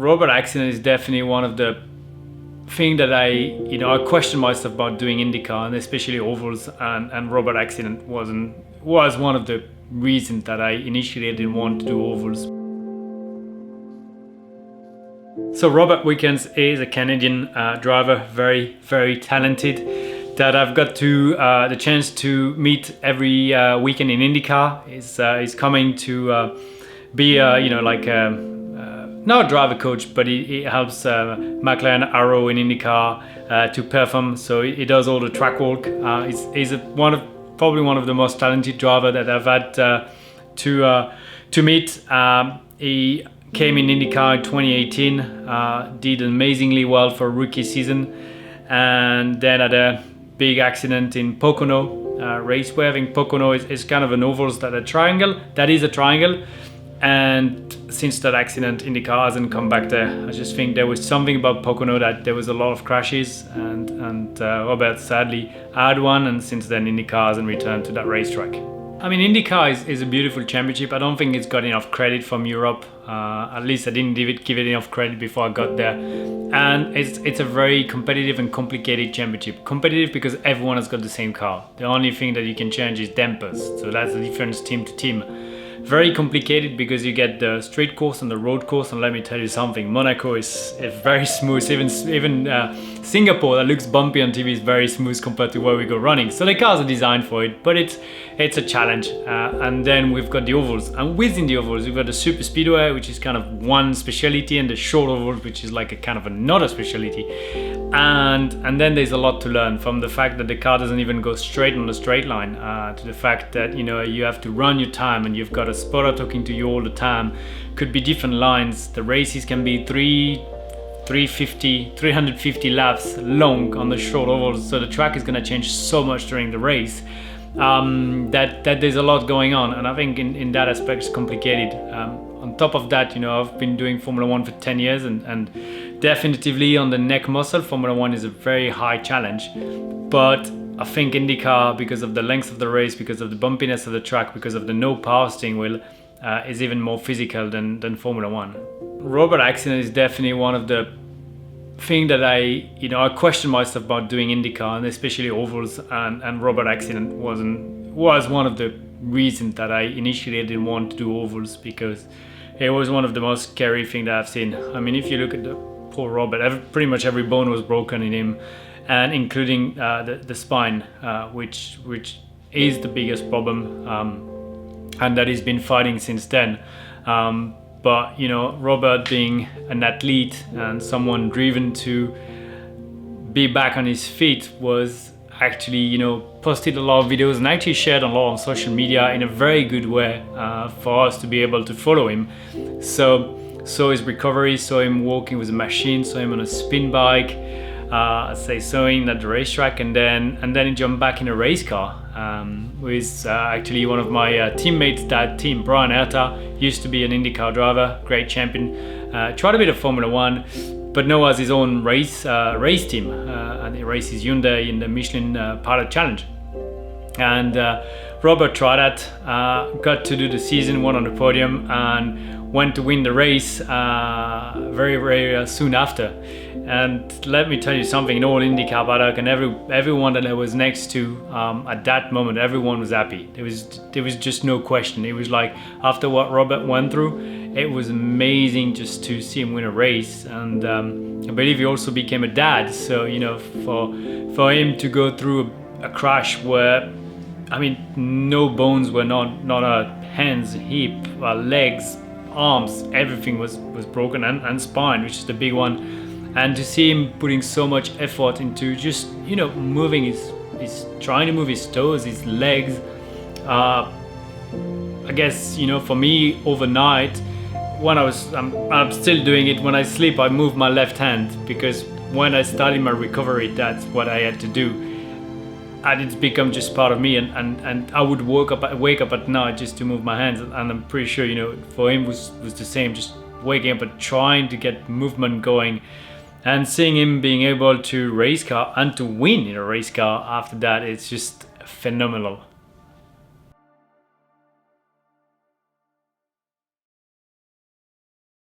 Robert accident is definitely one of the thing that I question myself about doing IndyCar, and especially ovals, and Robert accident was one of the reasons that I initially didn't want to do ovals. So Robert Wickens is a Canadian driver, very, very talented, that I've got to the chance to meet every weekend in IndyCar. He's coming to be not a driver coach, but he helps McLaren Arrow in IndyCar to perform. So he does all the track work. He's probably one of the most talented driver that I've had to meet. He came in IndyCar in 2018, did amazingly well for a rookie season, and then had a big accident in Pocono Raceway. I think Pocono is kind of an ovals that is a triangle. And since that accident, IndyCar hasn't come back there. I just think there was something about Pocono that there was a lot of crashes, and Robert sadly had one, and since then IndyCar hasn't returned to that racetrack. I mean, IndyCar is a beautiful championship. I don't think it's got enough credit from Europe. At least I didn't give it enough credit before I got there. And it's a very competitive and complicated championship. Competitive because everyone has got the same car. The only thing that you can change is dampers. So that's the difference team to team. Very complicated because you get the street course and the road course, and let me tell you something, Monaco is very smooth. Even Singapore, that looks bumpy on TV, is very smooth compared to where we go running. So the cars are designed for it, but it's a challenge. And then we've got the ovals, and within the ovals we've got the super speedway, which is kind of one specialty, and the short ovals, which is like a kind of another specialty. And then there's a lot to learn, from the fact that the car doesn't even go straight on the straight line, to the fact that you have to run your time, and you've got a spotter talking to you all the time. Could be different lines. The races can be 350 laps long on the short ovals, so the track is going to change so much during the race, that there's a lot going on, and I think in that aspect it's complicated. On top of that, I've been doing Formula 1 for 10 years, and definitively on the neck muscle, Formula 1 is a very high challenge. But I think IndyCar, because of the length of the race, because of the bumpiness of the track, because of the no power steering wheel, is even more physical than Formula 1. Robert accident is definitely one of the thing that I question myself about doing IndyCar, and especially ovals, and Robert accident was one of the reasons that I initially didn't want to do ovals, because it was one of the most scary things that I've seen. I mean, if you look at the poor Robert, pretty much every bone was broken in him, and including the spine, which is the biggest problem, and that he's been fighting since then. But Robert, being an athlete and someone driven to be back on his feet, was actually posted a lot of videos and actually shared a lot on social media in a very good way for us to be able to follow him. So his recovery, saw him walking with a machine, saw him on a spin bike, saw him at the racetrack, and then he jumped back in a race car with actually one of my teammates' dad, team Brian Herta. Used to be an IndyCar driver, great champion, tried a bit of Formula 1, but now has his own race team, and he races Hyundai in the Michelin Pilot Challenge. And Robert tried that, got to do the season, won on the podium, and went to win the race very, very soon after. And let me tell you something, in all IndyCar paddock, and everyone that I was next to at that moment, everyone was happy. There was just no question. It was like, after what Robert went through, it was amazing just to see him win a race. And I believe he also became a dad. So for him to go through a crash where, I mean, no bones were not hands, hip, legs, arms, everything was broken, and spine, which is the big one. And to see him putting so much effort into just moving his trying to move his toes, his legs, I guess for me, overnight, when I'm still doing it, when I sleep I move my left hand, because when I started my recovery, that's what I had to do. And it's become just part of me, and I would wake up at night just to move my hands, and I'm pretty sure for him was the same, just waking up and trying to get movement going, and seeing him being able to race car and to win in a race car after that, it's just phenomenal.